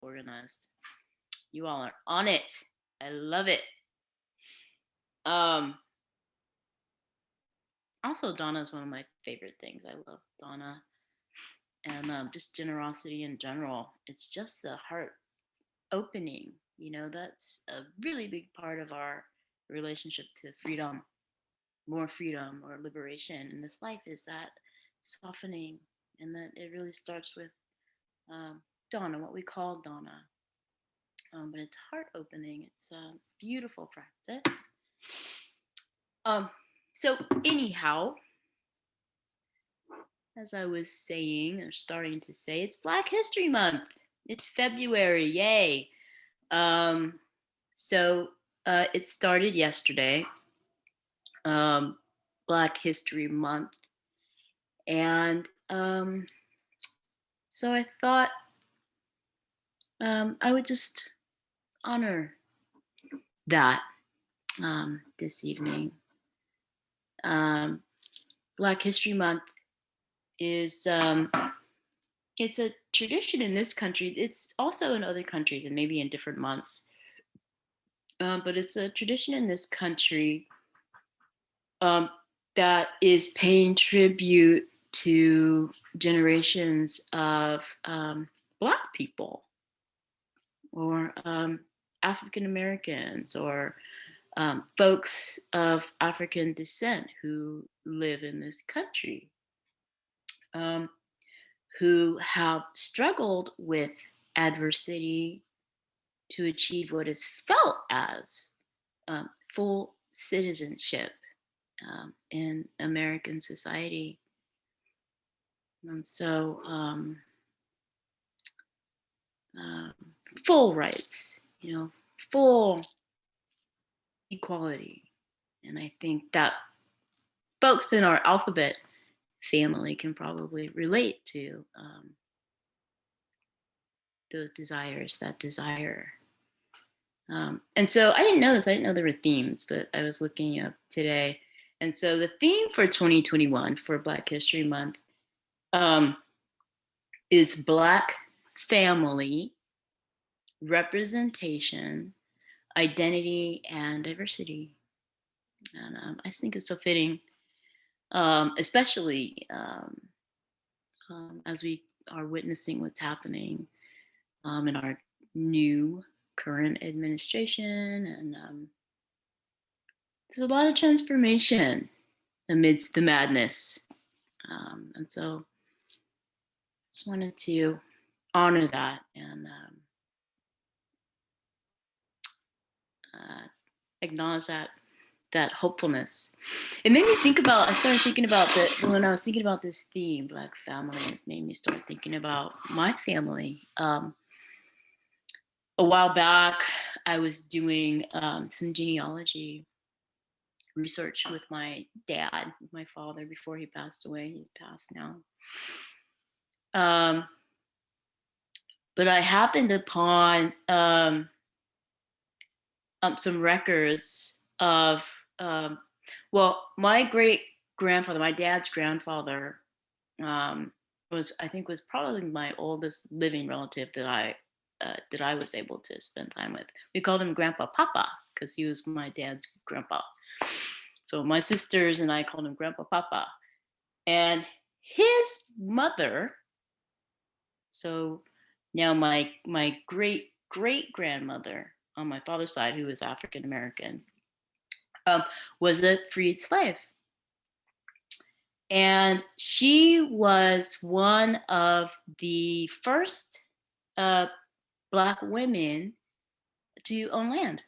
organized. You all are on it. I love it. Um, Also, Donna is one of my favorite things. I love Donna and just generosity in general. It's just the heart opening. That's a really big part of our relationship to freedom, more freedom or liberation in this life is that softening, and that it really starts with Donna, what we call Donna. But it's heart opening. It's a beautiful practice. Um, so anyhow, as I was saying or starting to say, it's Black History Month. It's February, yay! So it started yesterday, Black History Month, and so I thought I would just honor that this evening. Black History Month is it's a tradition in this country. It's also in other countries and maybe in different months, but it's a tradition in this country um, that is paying tribute to generations of Black people or African Americans or folks of African descent who live in this country, who have struggled with adversity to achieve what is felt as full citizenship in American society. And so, full rights, full equality. And I think that folks in our alphabet family can probably relate to those desires, that desire. And so I didn't know this. I didn't know there were themes, but I was looking up today. And so the theme for 2021 for Black History Month is Black family, representation, identity, and diversity. And I just think it's so fitting, especially as we are witnessing what's happening in our new current administration. And there's a lot of transformation amidst the madness. And so I just wanted to honor that and acknowledge that hopefulness. It made me think about, I started thinking about that when I was thinking about this theme, Black family, it made me start thinking about my family. A while back, I was doing some genealogy research with my dad, my father, before he passed away. He's passed now. But I happened upon some records of, my great grandfather, my dad's grandfather, was probably my oldest living relative that I was able to spend time with. We called him Grandpa Papa because he was my dad's grandpa. So my sisters and I called him Grandpa Papa. And his mother, so now my great grandmother on my father's side, who was African American, was a freed slave. And she was one of the first Black women to own land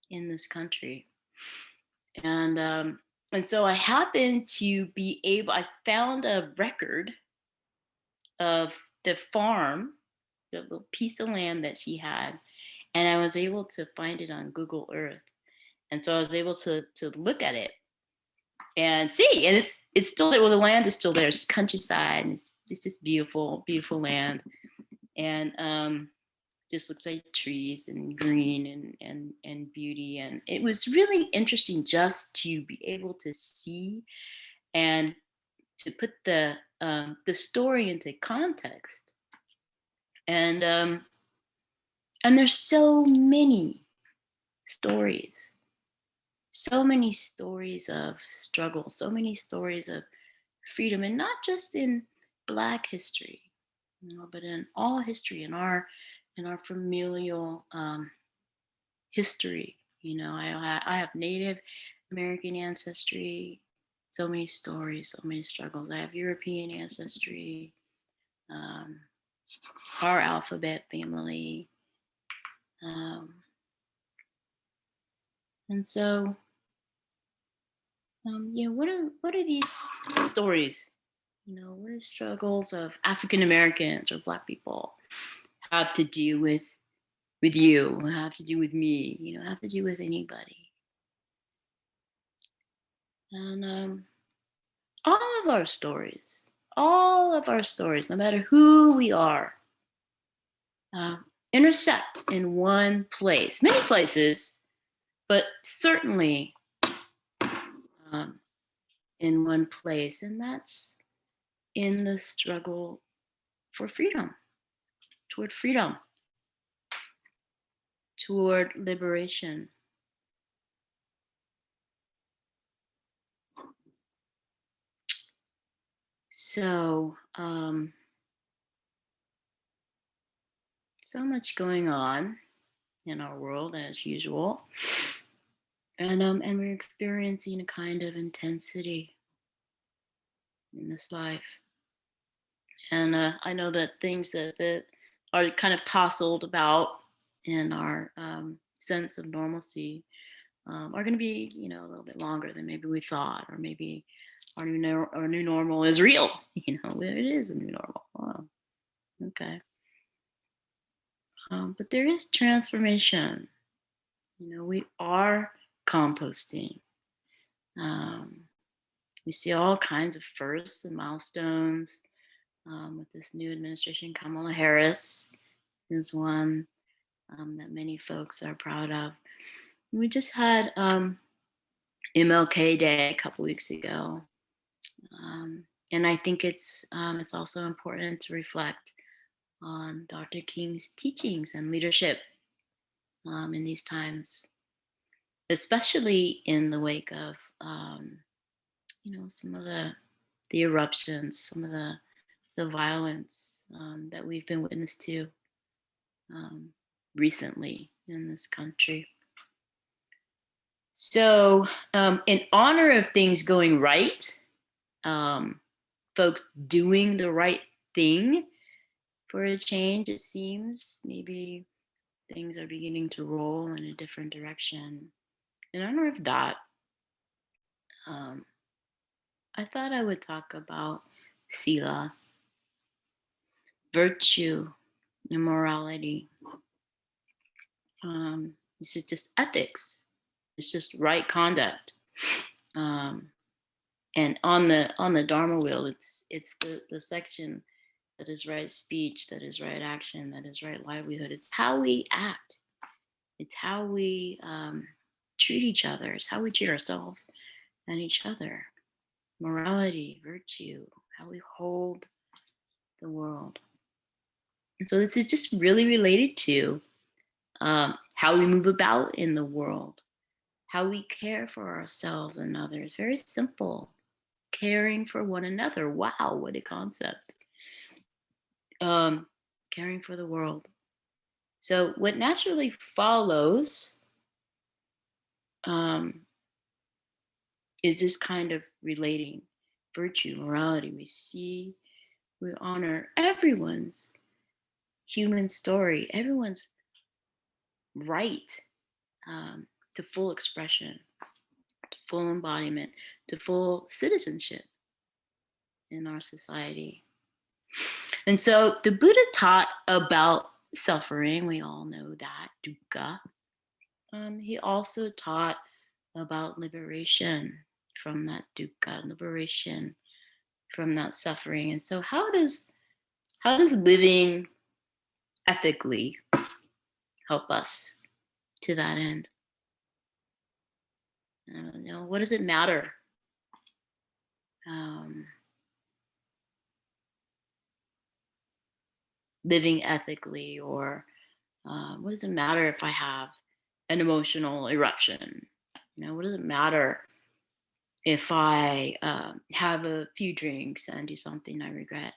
in this country. And so I happened to be able, I found a record of the farm, the little piece of land that she had, and I was able to find it on Google Earth. And so I was able to look at it and see, and it's still there. Well, the land is still there. It's countryside, and it's just beautiful, beautiful land, and just looks like trees and green and beauty. And it was really interesting just to be able to see and to put the story into context. And And there's so many stories, so many stories of struggle, so many stories of freedom, and not just in Black history, but in all history, in our familial history. I have Native American ancestry, so many stories, so many struggles. I have European ancestry, um, our alphabet family, um, and so what are these stories? What do struggles of African Americans or Black people have to do with you? Have to do with me? Have to do with anybody? And all of our stories, no matter who we are, uh, intersect in one place, many places, but certainly um, in one place, and that's in the struggle for freedom, toward freedom, toward liberation. So, so much going on in our world as usual, and we're experiencing a kind of intensity in this life. And I know that things that are kind of tousled about in our sense of normalcy are going to be, a little bit longer than maybe we thought, or maybe our new normal is real. It is a new normal. Oh, okay. But there is transformation. We are composting. Um, we see all kinds of firsts and milestones with this new administration. Kamala Harris is one that many folks are proud of. We just had MLK Day a couple weeks ago, and I think it's also important to reflect on Dr. King's teachings and leadership in these times, especially in the wake of some of the eruptions, some of the violence that we've been witness to um, recently in this country. So, in honor of things going right, um, folks doing the right thing for a change, it seems maybe things are beginning to roll in a different direction. In honor of that, um, I thought I would talk about Sila, virtue, and morality. This is just ethics. It's just right conduct. Um, and on the Dharma wheel, it's the section that is right speech, that is right action, that is right livelihood. It's how we act. It's how we treat each other. It's how we treat ourselves and each other. Morality, virtue, how we hold the world. And so this is just really related to how we move about in the world, how we care for ourselves and others. Very simple. Caring for one another. Wow, what a concept. Caring for the world. So, what naturally follows um, is this kind of relating virtue, morality. We honor everyone's human story, everyone's right to full expression, to full embodiment, to full citizenship in our society. And so the Buddha taught about suffering. We all know that, dukkha. He also taught about liberation from that dukkha, liberation from that suffering. And so how does living ethically help us to that end? What does it matter? Um, Living ethically or What does it matter if I have an emotional eruption? What does it matter if I have a few drinks and do something I regret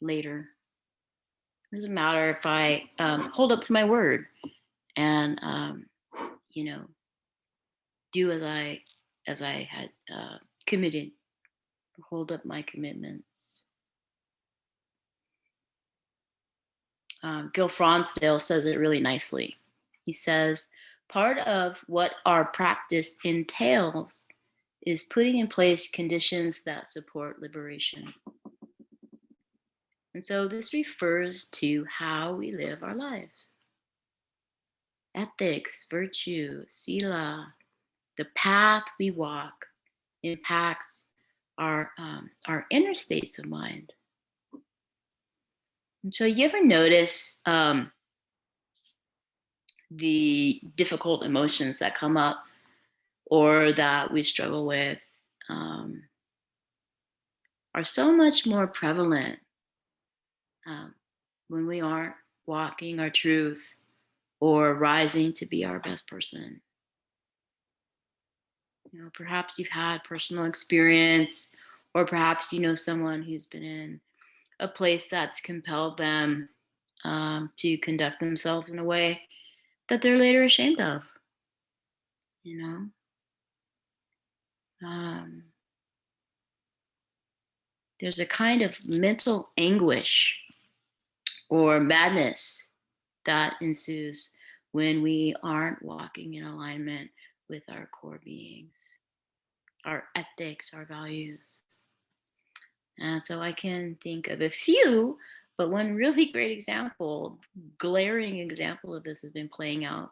later? What does it matter if I hold up to my word and you know do as I had committed, hold up my commitments? Gil Fronsdale says it really nicely. He says, part of what our practice entails is putting in place conditions that support liberation. And so this refers to how we live our lives. Ethics, virtue, sila, the path we walk impacts our inner states of mind. And so you ever notice the difficult emotions that come up or that we struggle with um, are so much more prevalent um, when we aren't walking our truth or rising to be our best person. Perhaps you've had personal experience, or perhaps you know someone who's been in a place that's compelled them to conduct themselves in a way that they're later ashamed of. You know, um, there's a kind of mental anguish or madness that ensues when we aren't walking in alignment with our core beings, our ethics, our values. And so I can think of a few, but one really great example, glaring example of this has been playing out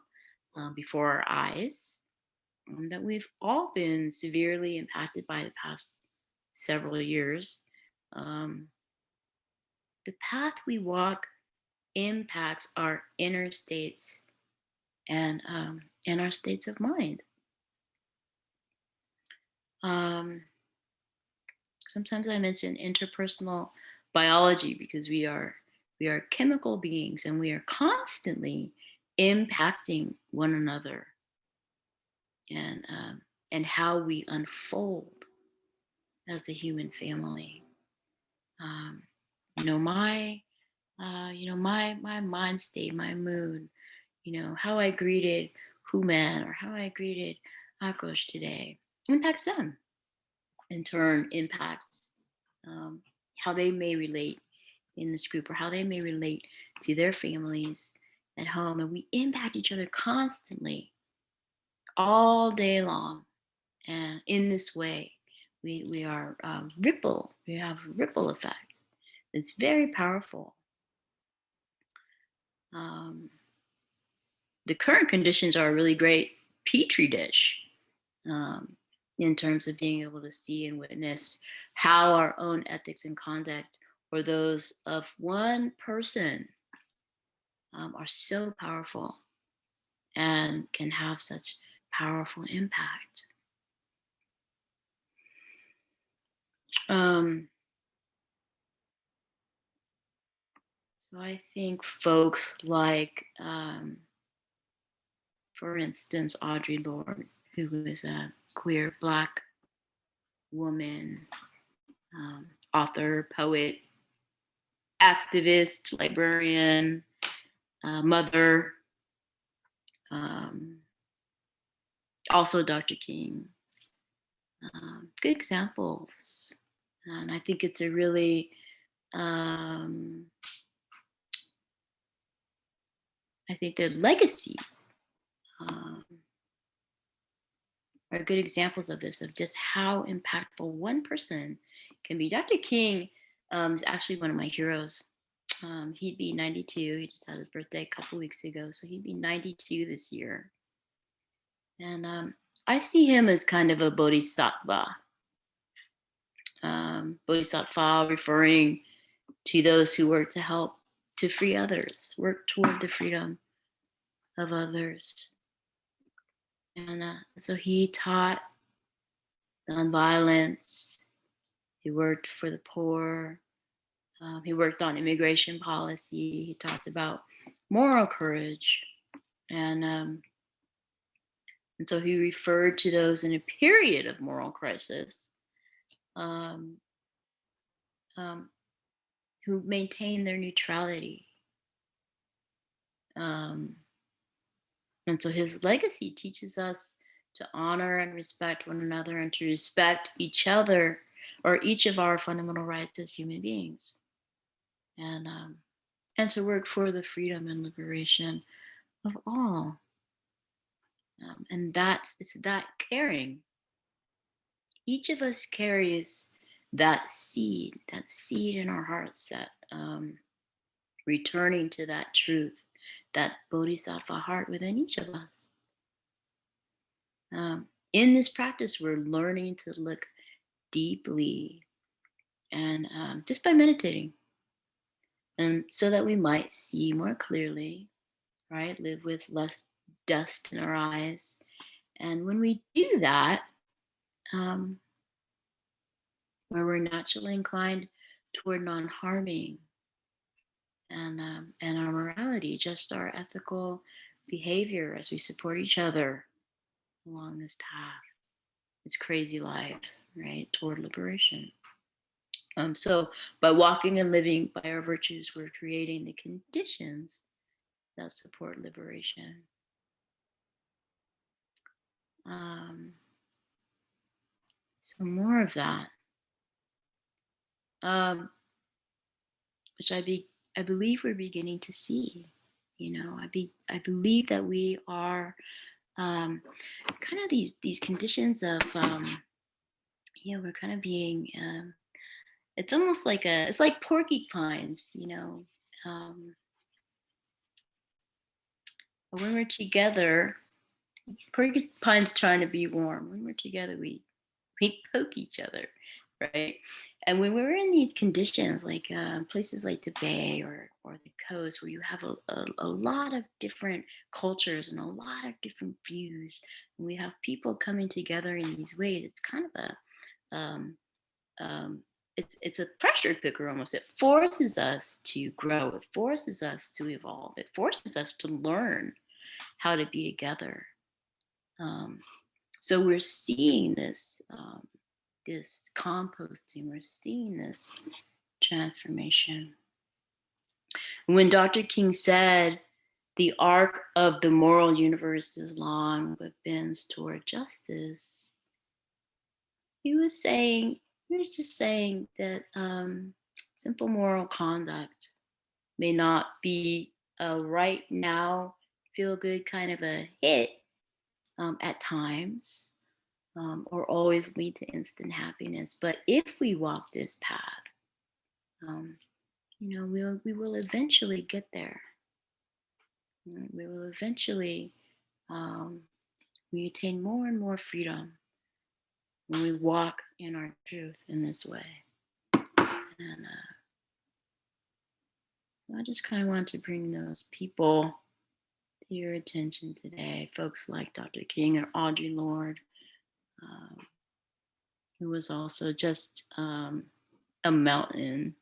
before our eyes, that we've all been severely impacted by the past several years. Um, the path we walk impacts our inner states and our states of mind. Um, Sometimes I mention interpersonal biology because we are chemical beings and we are constantly impacting one another and how we unfold as a human family. Um, my my mind state, my mood, how I greeted Human or how I greeted Akosh today impacts them. In turn, impacts um, how they may relate in this group or how they may relate to their families at home. And we impact each other constantly all day long. And in this way, we are we have ripple effect. It's very powerful. Um, the current conditions are a really great petri dish um, in terms of being able to see and witness how our own ethics and conduct or those of one person are so powerful and can have such powerful impact. Um, so I think folks like, for instance, Audre Lorde, who is a queer Black woman, author, poet, activist, librarian, mother, um, also Dr. King. Good examples. And I think it's a really, I think their legacies um, are good examples of this, of just how impactful one person can be. Dr. King is actually one of my heroes. He'd be 92. He just had his birthday a couple weeks ago. So he'd be 92 this year. And I see him as kind of a bodhisattva. Bodhisattva referring to those who work to help to free others, work toward the freedom of others. And so he taught nonviolence. He worked for the poor. He worked on immigration policy. He talked about moral courage. And and so he referred to those in a period of moral crisis, um, um, who maintain their neutrality. Um, and so his legacy teaches us to honor and respect one another and to respect each other or each of our fundamental rights as human beings. And and to work for the freedom and liberation of all. And it's that caring. Each of us carries that seed in our hearts, that returning to that truth, that bodhisattva heart within each of us. In this practice, we're learning to look deeply and just by meditating, and so that we might see more clearly, right? Live with less dust in our eyes. And when we do that, um, where we're naturally inclined toward non-harming and our morality, just our ethical behavior as we support each other along this path, this crazy life, right, toward liberation. So by walking and living by our virtues, we're creating the conditions that support liberation. Um, so more of that, um, which I believe we're beginning to see. I believe that we are kind of these conditions of we're kind of being. It's almost like it's like porcupines, when we're together. Porcupines trying to be warm. When we're together, we poke each other, right? And when we're in these conditions, like places like the Bay or the coast, where you have a lot of different cultures and a lot of different views, and we have people coming together in these ways, it's kind of a um, it's a pressure cooker almost. It forces us to grow. It forces us to evolve. It forces us to learn how to be together. Um, so we're seeing this composting. We're seeing this transformation. When Dr. King said, "The arc of the moral universe is long, but bends toward justice," he was saying, he was just saying that simple moral conduct may not be a right now feel good kind of a hit at times, or always lead to instant happiness. But if we walk this path, um, we will eventually get there. We will eventually um, we attain more and more freedom when we walk in our truth in this way. And I just kind of want to bring those people to your attention today, folks like Dr. King or Audre Lorde, um, who was also just a mountain.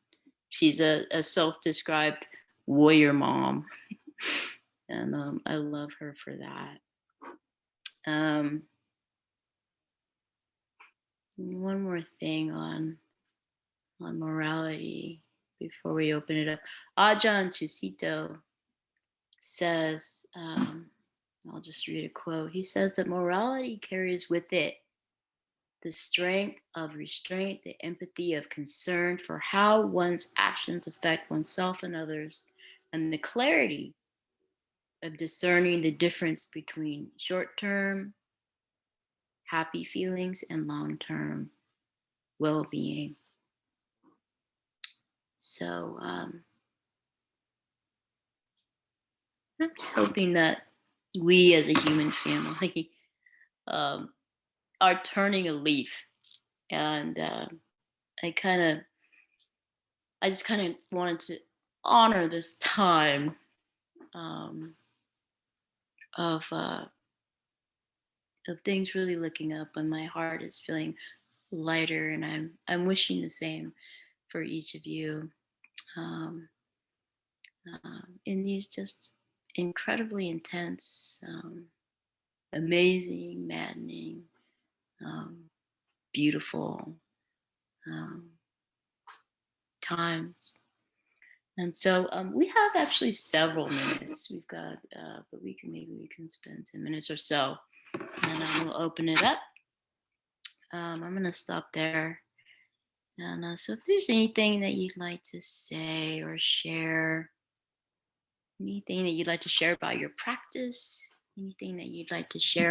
She's a self-described warrior mom, and I love her for that. Um, one more thing on morality before we open it up. Ajahn Chusito says, I'll just read a quote. He says that morality carries with it the strength of restraint, the empathy of concern for how one's actions affect oneself and others, and the clarity of discerning the difference between short term happy feelings and long term well being. So I'm just hoping that we as a human family um, are turning a leaf. And I just kind of wanted to honor this time um, of things really looking up, and my heart is feeling lighter, and I'm wishing the same for each of you in these just incredibly intense, amazing, maddening, um, beautiful um, times. And so we have actually several minutes. We've got, but we can spend 10 minutes or so, and we'll open it up. I'm going to stop there. And so, if there's anything that you'd like to say or share, anything that you'd like to share about your practice, anything that you'd like to share